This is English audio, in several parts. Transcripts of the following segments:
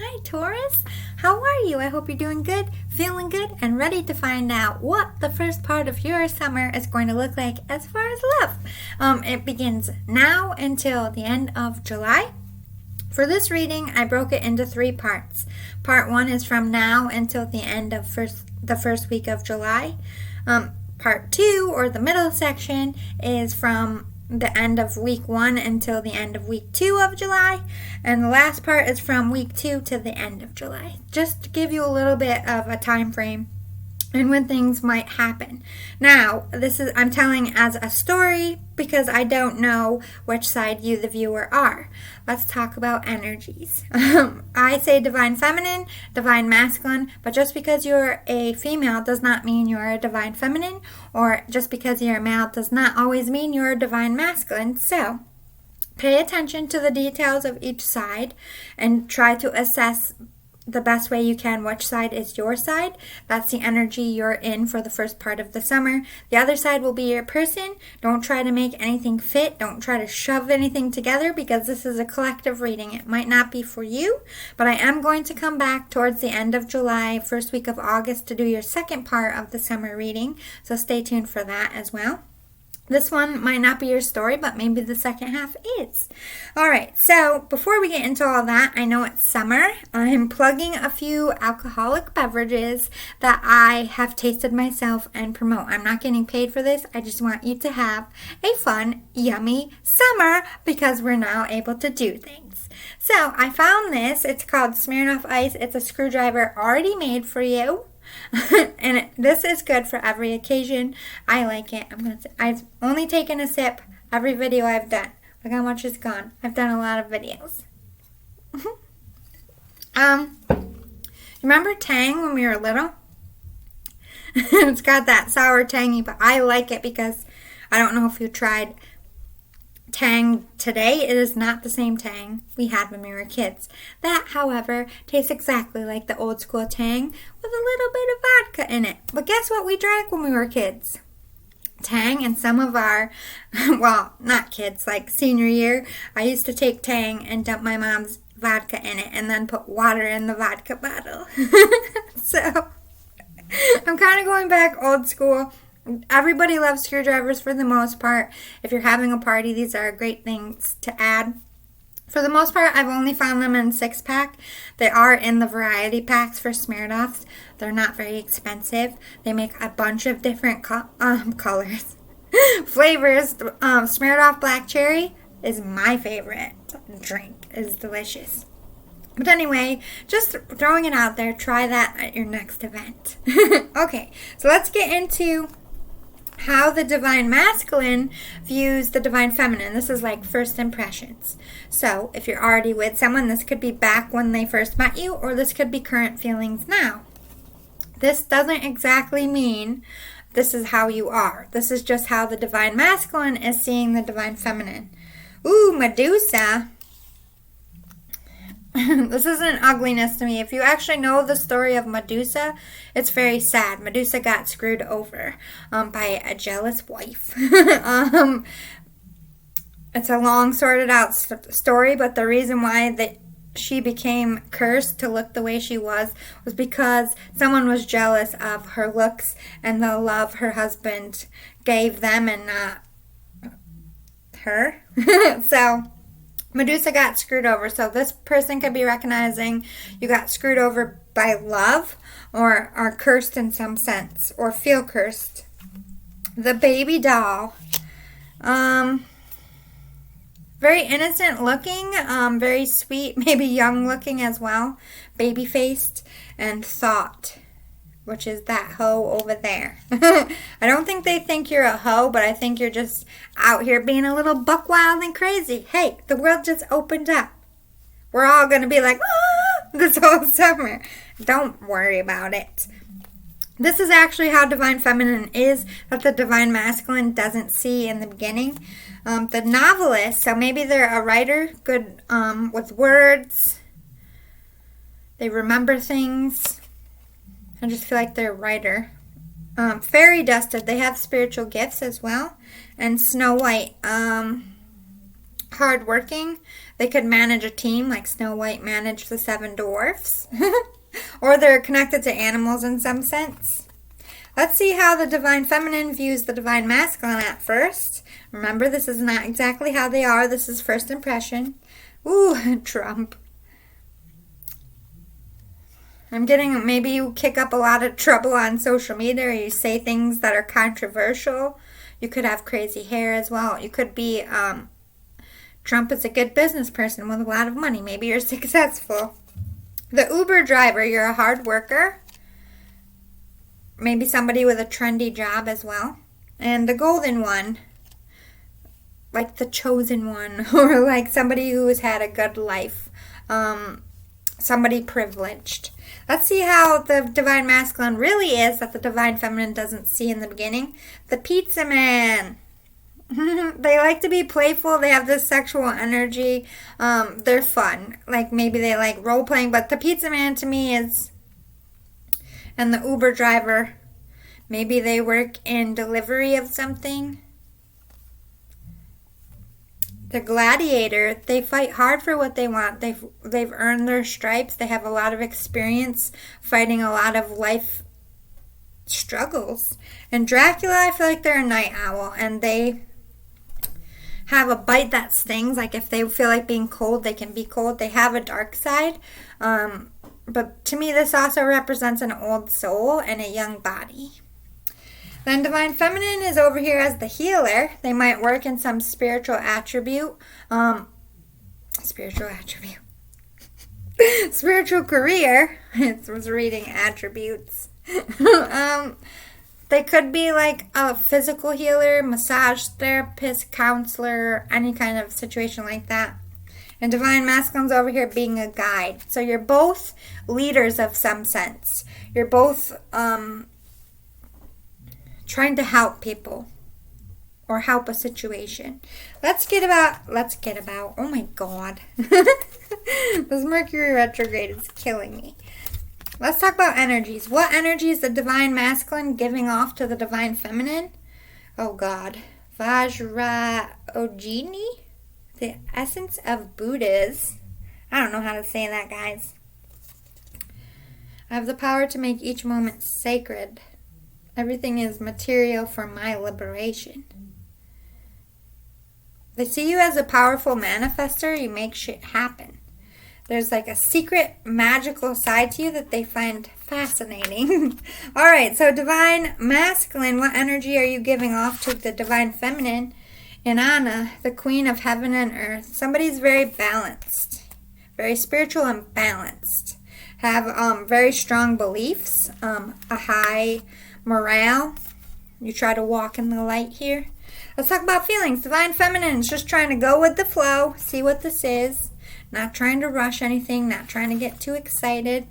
Hi, Taurus. How are you? I hope you're doing good, feeling good, and ready to find out what the first part of your summer is going to look like as far as love. It begins now until the end of July. For this reading, I broke it into 3 parts. Part 1 is from now until the end of the first week of July. Part 2, or the middle section, is from the end of week 1 until the end of week 2 of July. And the last part is from week 2 to the end of July. Just to give you a little bit of a time frame and when things might happen. Now, I'm telling as a story because I don't know which side you, the viewer, are. Let's talk about energies. I say divine feminine, divine masculine, but just because you're a female does not mean you're a divine feminine, or just because you're a male does not always mean you're a divine masculine. So, pay attention to the details of each side and try to assess the best way you can which side is your side. That's the energy you're in for the first part of the summer. The other side will be your person. Don't try to make anything fit. Don't try to shove anything together because this is a collective reading. It might not be for you, but I am going to come back towards the end of July, first week of August, to do your second part of the summer reading. So stay tuned for that as well. This one might not be your story, but maybe the second half is. Alright, so before we get into all that, I know it's summer. I'm plugging a few alcoholic beverages that I have tasted myself and promote. I'm not getting paid for this. I just want you to have a fun, yummy summer because we're now able to do things. So I found this. It's called Smirnoff Ice. It's a screwdriver already made for you. And this is good for every occasion. I like it. I've only taken a sip every video I've done. Look how much is gone. I've done a lot of videos. Remember Tang when we were little? It's got that sour tangy, but I like it because I don't know if you tried Tang today. It is not the same Tang we had when we were kids. That, however, tastes exactly like the old school Tang with a little bit of vodka in it. But guess what we drank when we were kids? Tang. And some of our, well, not kids, like senior year, I used to take Tang and dump my mom's vodka in it and then put water in the vodka bottle. So, I'm kind of going back old school. Everybody loves screwdrivers for the most part. If you're having a party, these are great things to add. For the most part, I've only found them in 6-pack. They are in the variety packs for Smirnoffs. They're not very expensive. They make a bunch of different colors, flavors. Smirnoff Black Cherry is my favorite drink. It's delicious. But anyway, just throwing it out there. Try that at your next event. Okay, so let's get into how the divine masculine views the divine feminine. This is like first impressions. So if you're already with someone, this could be back when they first met you, or this could be current feelings now. This doesn't exactly mean this is how you are. This is just how the divine masculine is seeing the divine feminine. Ooh, Medusa. This isn't ugliness to me. If you actually know the story of Medusa, it's very sad. Medusa got screwed over by a jealous wife. It's a long, sorted out story, but the reason why she became cursed to look the way she was because someone was jealous of her looks and the love her husband gave them and not her. So Medusa got screwed over. So this person could be recognizing you got screwed over by love or are cursed in some sense or feel cursed. The baby doll. Very innocent looking, very sweet, maybe young looking as well. Baby faced and thought, which is that hoe over there. I don't think they think you're a hoe, but I think you're just out here being a little buck wild and crazy. Hey, the world just opened up. We're all going to be like, this whole summer. Don't worry about it. This is actually how divine feminine is, that the divine masculine doesn't see in the beginning. The novelist, so maybe they're a writer, good with words. They remember things. I just feel like they're a writer. Fairy dusted, they have spiritual gifts as well. And Snow White, hardworking. They could manage a team like Snow White managed the seven dwarfs. Or they're connected to animals in some sense. Let's see how the divine feminine views the divine masculine at first. Remember, this is not exactly how they are. This is first impression. Ooh, Trump. I'm getting, maybe you kick up a lot of trouble on social media, or you say things that are controversial. You could have crazy hair as well. You could be, Trump is a good business person with a lot of money. Maybe you're successful. The Uber driver, you're a hard worker. Maybe somebody with a trendy job as well. And the golden one, like the chosen one, or like somebody who has had a good life. Somebody privileged. Let's see how the divine masculine really is that the divine feminine doesn't see in the beginning. The pizza man. They like to be playful. They have this sexual energy. They're fun. Like maybe they like role playing, but the pizza man to me is, and the Uber driver, maybe they work in delivery of something. The gladiator, they fight hard for what they want. They've earned their stripes. They have a lot of experience fighting a lot of life struggles. And Dracula, I feel like they're a night owl, and they have a bite that stings. Like if they feel like being cold, they can be cold. They have a dark side. But to me, this also represents an old soul and a young body. Then divine feminine is over here as the healer. They might work in some spiritual attribute. Spiritual career. It was reading attributes. They could be like a physical healer, massage therapist, counselor, any kind of situation like that. And divine masculine's over here being a guide. So you're both leaders of some sense. You're both trying to help people or help a situation. Let's get about, oh my God. This Mercury retrograde is killing me. Let's talk about energies. What energy is the divine masculine giving off to the divine feminine? Oh God. Vajrayogini? The essence of Buddhas. I don't know how to say that, guys. I have the power to make each moment sacred. Everything is material for my liberation. They see you as a powerful manifester. You make shit happen. There's like a secret magical side to you that they find fascinating. All right, so divine masculine, what energy are you giving off to the divine feminine? Inanna, the queen of heaven and earth. Somebody's very balanced, very spiritual and balanced. Have very strong beliefs, a high morale. You try to walk in the light here. Let's talk about feelings. Divine feminine is just trying to go with the flow, see what this is. Not trying to rush anything, not trying to get too excited.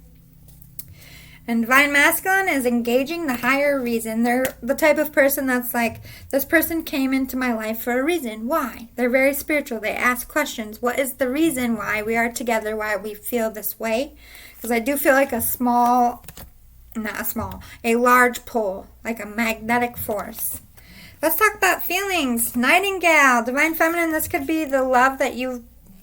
And divine masculine is engaging the higher reason. They're the type of person that's like, this person came into my life for a reason. Why? They're very spiritual. They ask questions. What is the reason why we are together, why we feel this way? Because I do feel like a large pull, like a magnetic force. Let's talk about feelings. Nightingale, divine feminine, this could be the love that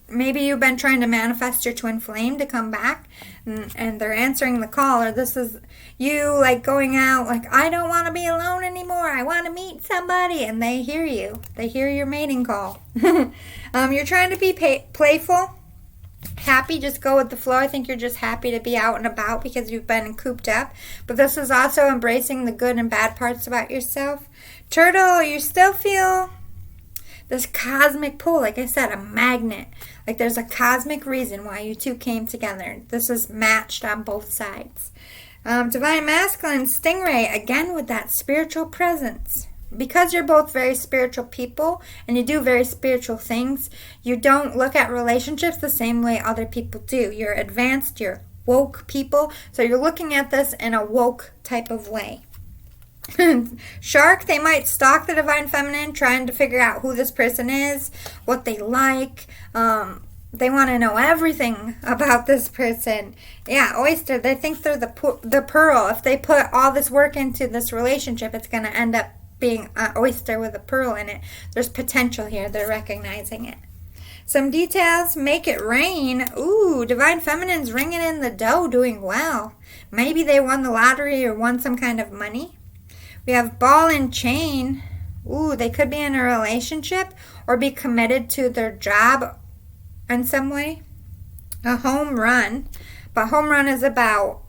maybe you've been trying to manifest your twin flame to come back, and they're answering the call, or this is you like going out like, I don't want to be alone anymore, I want to meet somebody, and they hear you. They hear your mating call. You're trying to be playful, happy, just go with the flow. I think you're just happy to be out and about because you've been cooped up, but this is also embracing the good and bad parts about yourself. Turtle, you still feel this cosmic pull, like I said, a magnet. Like there's a cosmic reason why you two came together. This is matched on both sides. Divine masculine, stingray, again with that spiritual presence. Because you're both very spiritual people and you do very spiritual things, you don't look at relationships the same way other people do. You're advanced, you're woke people, so you're looking at this in a woke type of way. Shark, they might stalk the divine feminine, trying to figure out who this person is, what they like. They want to know everything about this person. Yeah, oyster, they think they're the pearl. If they put all this work into this relationship, it's going to end up being an oyster with a pearl in it. There's potential here. They're recognizing it. Some details, make it rain. Ooh, divine feminine's ringing in the dough, doing well. Maybe they won the lottery or won some kind of money. We have ball and chain. Ooh, they could be in a relationship or be committed to their job in some way. A home run. But home run is about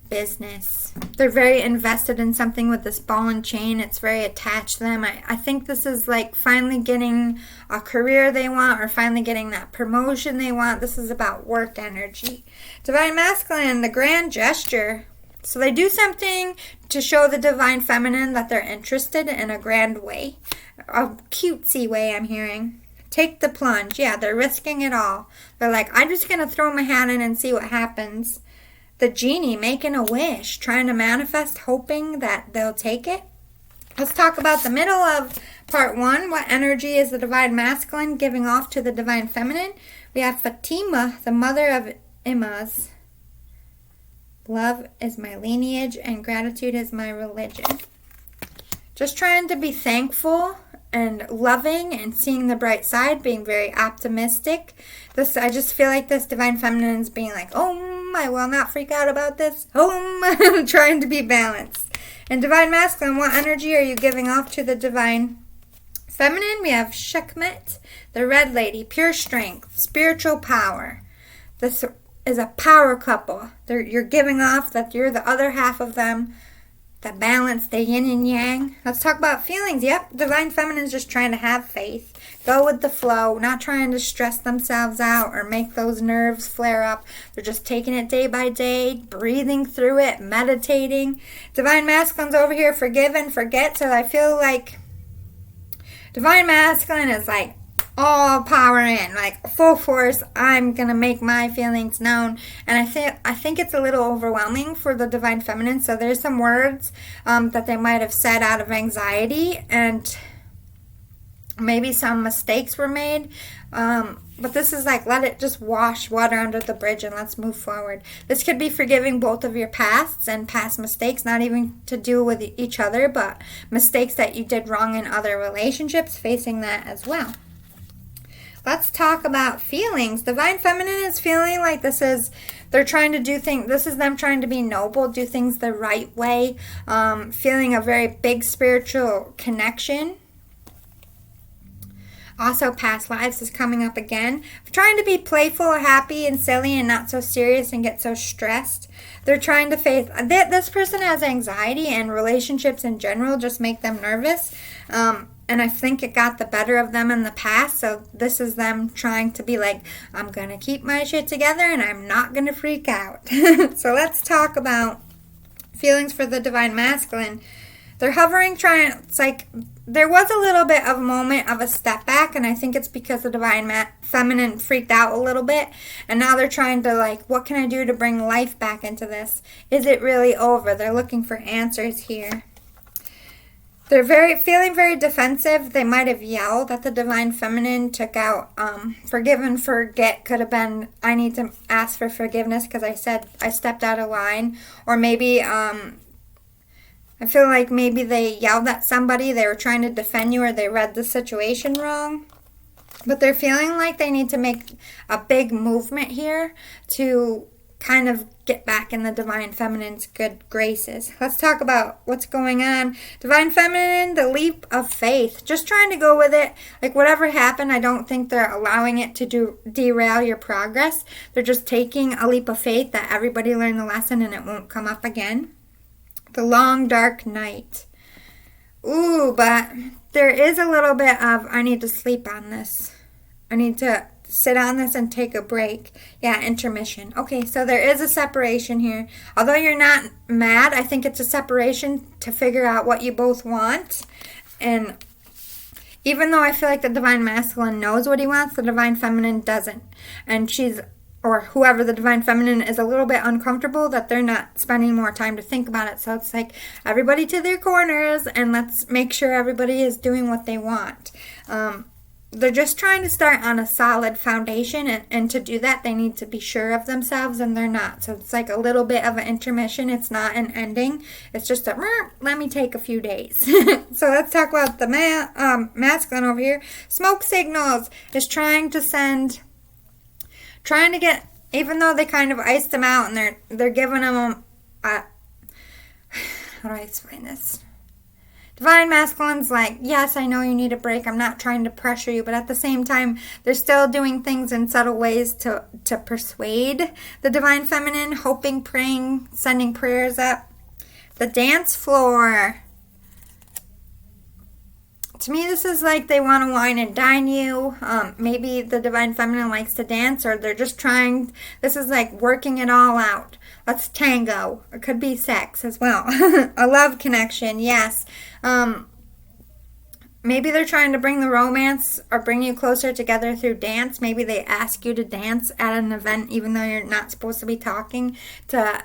business. They're very invested in something with this ball and chain. It's very attached to them. I think this is like finally getting a career they want or finally getting that promotion they want. This is about work energy. Divine masculine, the grand gesture. So they do something to show the divine feminine that they're interested in a grand way. A cutesy way, I'm hearing. Take the plunge. Yeah, they're risking it all. They're like, I'm just going to throw my hat in and see what happens. The genie making a wish, trying to manifest, hoping that they'll take it. Let's talk about the middle of part 1. What energy is the divine masculine giving off to the divine feminine? We have Fatima, the mother of Imams. Love is my lineage and gratitude is my religion. Just trying to be thankful and loving and seeing the bright side, being very optimistic. I just feel like this divine feminine is being like, I will not freak out about this. Trying to be balanced. And divine masculine, what energy are you giving off to the divine feminine? We have Sekhmet, the red lady, pure strength, spiritual power. This is a power couple. You're giving off that you're the other half of them. The balance, the yin and yang. Let's talk about feelings. Yep, divine feminine is just trying to have faith. Go with the flow, not trying to stress themselves out or make those nerves flare up. They're just taking it day by day, breathing through it, meditating. Divine masculine's over here, forgive and forget. So I feel like divine masculine is like all power in, like full force. I'm gonna make my feelings known, and I think it's a little overwhelming for the divine feminine. So there's some words that they might have said out of anxiety, and maybe some mistakes were made. But this is like, let it just wash water under the bridge and let's move forward. This could be forgiving both of your pasts and past mistakes, not even to do with each other, but mistakes that you did wrong in other relationships, facing that as well. Let's talk about feelings. Divine feminine is feeling like they're trying to do things, this is them trying to be noble, do things the right way, feeling a very big spiritual connection. Also, past lives is coming up again. Trying to be playful, happy, and silly, and not so serious and get so stressed. They're trying to face, this person has anxiety, and relationships in general just make them nervous. And I think it got the better of them in the past. So this is them trying to be like, I'm going to keep my shit together and I'm not going to freak out. So let's talk about feelings for the divine masculine. They're hovering, it's like there was a little bit of a moment of a step back, and I think it's because the divine feminine freaked out a little bit, and now they're trying to like, what can I do to bring life back into this? Is it really over? They're looking for answers here. They're feeling very defensive. They might have yelled at the divine feminine, took out forgive and forget. Could have been, I need to ask for forgiveness because I said I stepped out of line. Or maybe I feel like maybe they yelled at somebody. They were trying to defend you, or they read the situation wrong. But they're feeling like they need to make a big movement here to kind of get back in the divine feminine's good graces. Let's talk about what's going on. Divine feminine, the leap of faith. Just trying to go with it. Like whatever happened, I don't think they're allowing it to derail your progress. They're just taking a leap of faith that everybody learned the lesson and it won't come up again. The long dark night. Ooh, but there is a little bit of, I need to sleep on this. I need to sit on this and take a break. Yeah, intermission. Okay, so there is a separation here. Although you're not mad, I think it's a separation to figure out what you both want. And even though I feel like the divine masculine knows what he wants, the divine feminine doesn't. And or whoever the divine feminine is, a little bit uncomfortable that they're not spending more time to think about it. So it's like, everybody to their corners and let's make sure everybody is doing what they want. they're just trying to start on a solid foundation, and to do that they need to be sure of themselves, and they're not. So it's like a little bit of an intermission. It's not an ending. It's just a let me take a few days. So let's talk about the masculine over here. Smoke signals is trying to get, even though they kind of iced them out, and they're giving them how do I explain this? Divine Masculine's like, yes, I know you need a break. I'm not trying to pressure you. But at the same time, they're still doing things in subtle ways to persuade the Divine Feminine, hoping, praying, sending prayers up. The dance floor. To me, this is like they want to wine and dine you. Maybe the Divine Feminine likes to dance, or they're just trying. This is like working it all out. Let's tango. It could be sex as well. A love connection, yes. Maybe they're trying to bring the romance or bring you closer together through dance. Maybe they ask you to dance at an event even though you're not supposed to be talking, to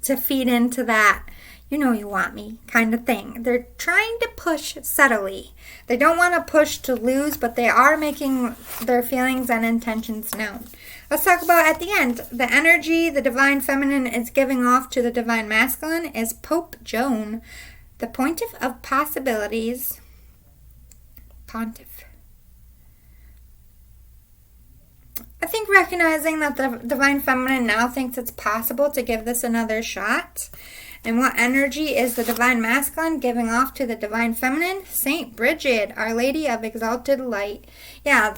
feed into that, you know you want me kind of thing. They're trying to push subtly. They don't want to push to lose, but they are making their feelings and intentions known. Let's talk about at the end. The energy the Divine Feminine is giving off to the Divine Masculine is Pope Joan, the pontiff of possibilities. Pontiff. I think recognizing that the Divine Feminine now thinks it's possible to give this another shot. And what energy is the Divine Masculine giving off to the Divine Feminine? Saint Bridget, Our Lady of Exalted Light. Yeah,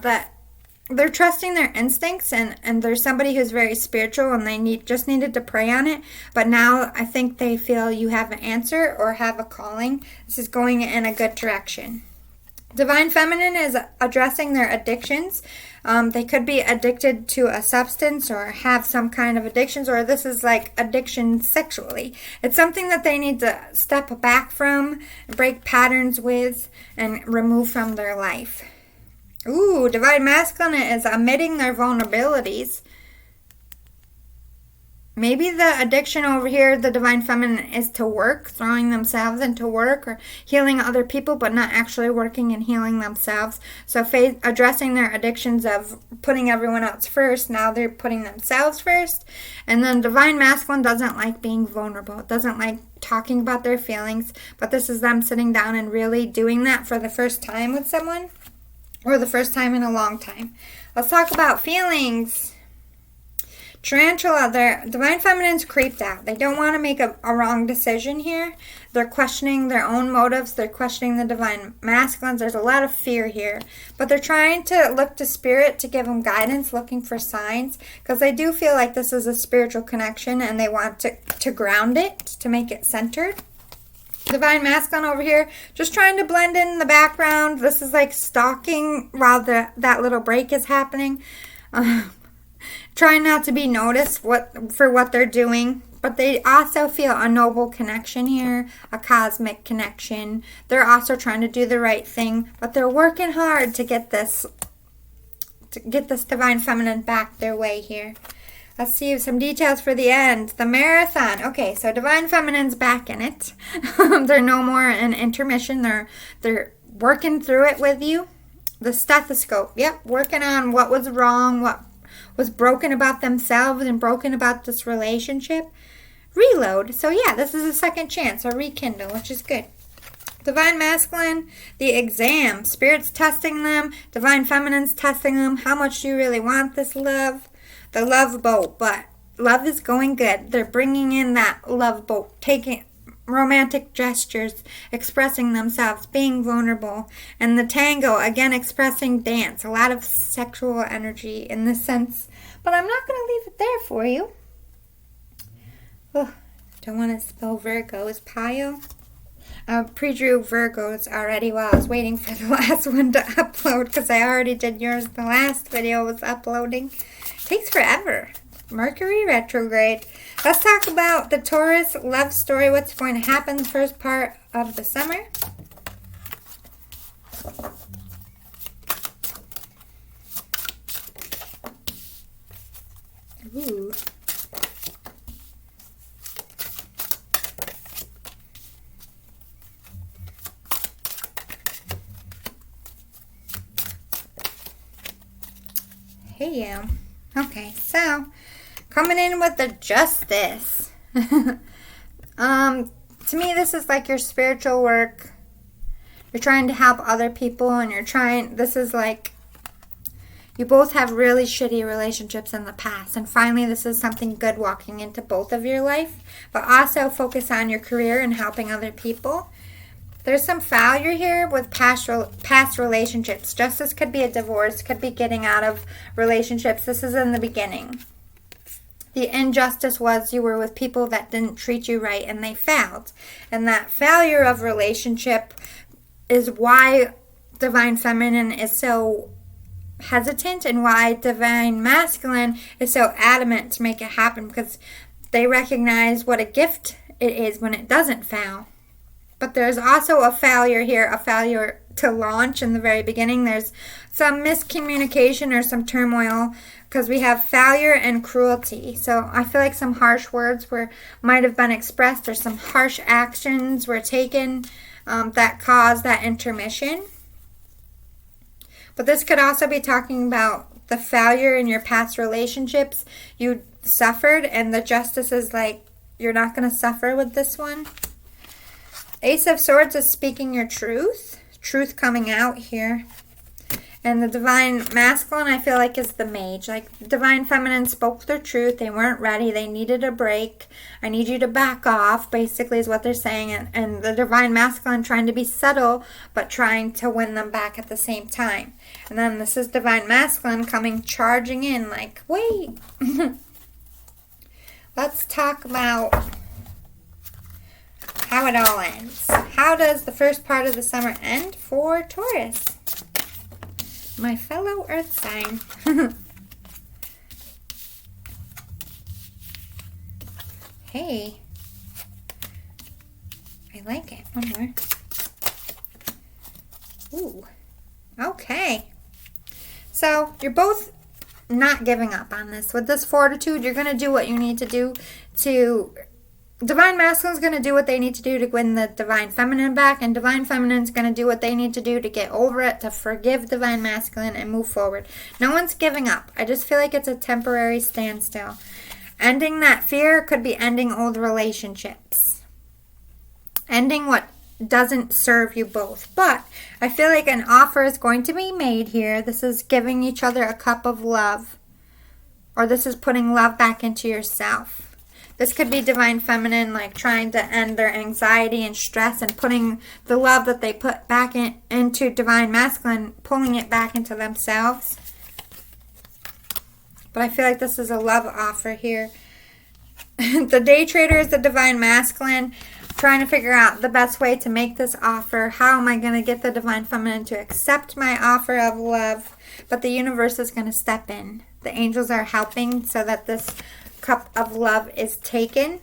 they're trusting their instincts, and there's somebody who's very spiritual, and they just needed to pray on it. But now I think they feel you have an answer or have a calling. This is going in a good direction. Divine Feminine is addressing their addictions. They could be addicted to a substance or have some kind of addictions, or this is like addiction sexually. It's something that they need to step back from, break patterns with, and remove from their life. Ooh, Divine Masculine is admitting their vulnerabilities. Maybe the addiction over here, the Divine Feminine, is to work, throwing themselves into work or healing other people, but not actually working and healing themselves. So addressing their addictions of putting everyone else first, now they're putting themselves first. And then Divine Masculine doesn't like being vulnerable. It doesn't like talking about their feelings, but this is them sitting down and really doing that for the first time with someone, or the first time in a long time. Let's talk about feelings. Tarantula, their Divine Feminine's creeped out. They don't want to make a wrong decision here. They're questioning their own motives. They're questioning the Divine Masculines. There's a lot of fear here. But they're trying to look to Spirit to give them guidance, looking for signs. Because they do feel like this is a spiritual connection, and they want to ground it, to make it centered. Divine Masculine over here, just trying to blend in the background. This is like stalking while that little break is happening. Trying not to be noticed for what they're doing. But they also feel a noble connection here, a cosmic connection. They're also trying to do the right thing, but they're working hard to get this Divine Feminine back their way here. Let's see some details for the end. The marathon. Okay, so Divine Feminine's back in it. They're no more in intermission. They're working through it with you. The stethoscope. Yep, working on what was wrong, what was broken about themselves and broken about this relationship. Reload. So yeah, this is a second chance, a rekindle, which is good. Divine Masculine, the exam. Spirit's testing them. Divine Feminine's testing them. How much do you really want this love? The love boat. But love is going good. They're bringing in that love boat, taking romantic gestures, expressing themselves, being vulnerable. And the tango, again, expressing dance. A lot of sexual energy in this sense. But I'm not going to leave it there for you. Oh, don't want to spill Virgo's pile. I pre-drew Virgo's already while I was waiting for the last one to upload, because I already did yours. The last video was uploading. Takes forever. Mercury retrograde. Let's talk about the Taurus love story. What's going to happen the first part of the summer. Ooh. Hey, you. Okay, so coming in with the Justice. To me, this is like your spiritual work. You're trying to help other people, and this is like, you both have really shitty relationships in the past, and finally this is something good walking into both of your life, but also focus on your career and helping other people. There's some failure here with past relationships. Justice could be a divorce, could be getting out of relationships. This is in the beginning. The injustice was you were with people that didn't treat you right and they failed. And that failure of relationship is why Divine Feminine is so hesitant and why Divine Masculine is so adamant to make it happen, because they recognize what a gift it is when it doesn't fail. But there's also a failure here, a failure to launch in the very beginning. There's some miscommunication or some turmoil, because we have failure and cruelty. So I feel like some harsh words might have been expressed, or some harsh actions were taken that caused that intermission. But this could also be talking about the failure in your past relationships. You suffered, and the Justice is like, you're not going to suffer with this one. Ace of Swords is speaking your truth coming out here. And the Divine Masculine, I feel like, is the Mage. Like, Divine Feminine spoke their truth. They weren't ready. They needed a break. I need you to back off, basically, is what they're saying. And the Divine Masculine trying to be subtle, but trying to win them back at the same time. And then this is Divine Masculine coming charging in like, wait. Let's talk about how it all ends. How does the first part of the summer end for Taurus? My fellow earth sign. Hey. I like it. One more. Ooh. Okay. So, you're both not giving up on this. With this fortitude, you're going to do what you need to do to... Divine Masculine is going to do what they need to do to win the Divine Feminine back, and Divine Feminine is going to do what they need to do to get over it, to forgive Divine Masculine and move forward. No one's giving up. I just feel like it's a temporary standstill. Ending that fear could be ending old relationships. Ending what doesn't serve you both. But I feel like an offer is going to be made here. This is giving each other a cup of love. Or this is putting love back into yourself. This could be Divine Feminine, like trying to end their anxiety and stress and putting the love that they put back into Divine Masculine, pulling it back into themselves. But I feel like this is a love offer here. The Day Trader is the Divine Masculine, trying to figure out the best way to make this offer. How am I going to get the Divine Feminine to accept my offer of love? But the universe is going to step in. The angels are helping so that this cup of love is taken.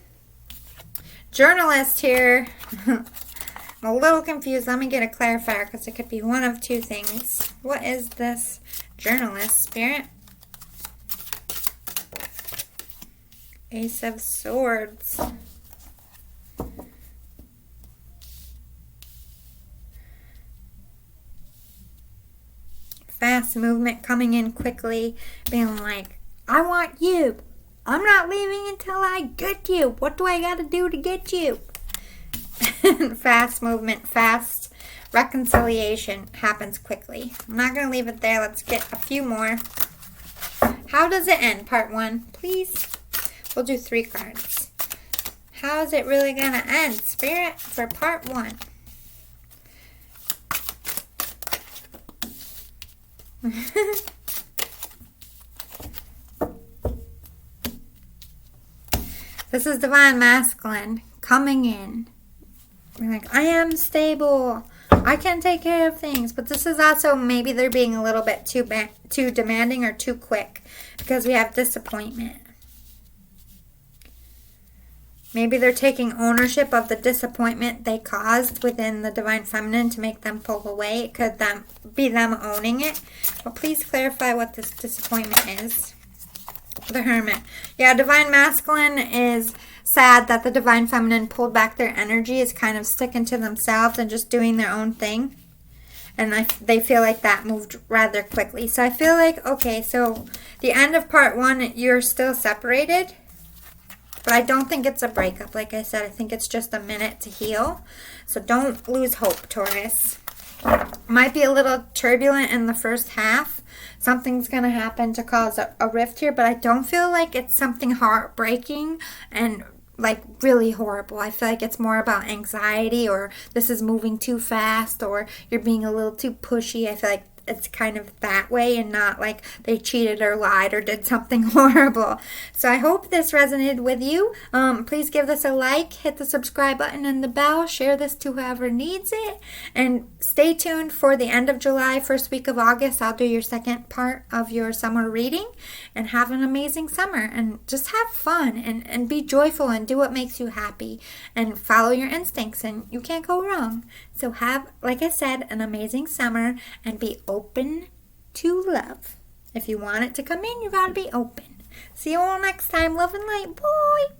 Journalist here. I'm a little confused. Let me get a clarifier, because it could be one of two things. What is this journalist, Spirit? Ace of Swords. Fast movement, coming in quickly, being like, I want you. I'm not leaving until I get you. What do I got to do to get you? Fast movement, fast reconciliation happens quickly. I'm not going to leave it there. Let's get a few more. How does it end? Part 1, please. We'll do 3 cards. How is it really going to end, Spirit, for part 1? This is Divine Masculine coming in. We're like, I am stable. I can take care of things. But this is also maybe they're being a little bit too demanding or too quick, because we have disappointment. Maybe they're taking ownership of the disappointment they caused within the Divine Feminine to make them pull away. It could be them owning it. But please clarify what this disappointment is. The Hermit. Yeah, Divine Masculine is sad that the Divine Feminine pulled back their energy, is kind of sticking to themselves and just doing their own thing. And they feel like that moved rather quickly. So I feel like, okay, so the end of part 1, you're still separated. But I don't think it's a breakup. Like I said, I think it's just a minute to heal. So don't lose hope, Taurus. Might be a little turbulent in the first half. Something's going to happen to cause a rift here, but I don't feel like it's something heartbreaking and like really horrible. I feel like it's more about anxiety, or this is moving too fast, or you're being a little too pushy. I feel like it's kind of that way, and not like they cheated or lied or did something horrible. So I hope this resonated with you. Please give this a like, hit the subscribe button and the bell, share this to whoever needs it, and stay tuned for the end of July, first week of August. I'll do your second part of your summer reading, and have an amazing summer, and just have fun, and be joyful, and do what makes you happy, and follow your instincts, and you can't go wrong. So have, like I said, an amazing summer, and be open to love. If you want it to come in, you gotta be open. See you all next time. Love and light. Bye.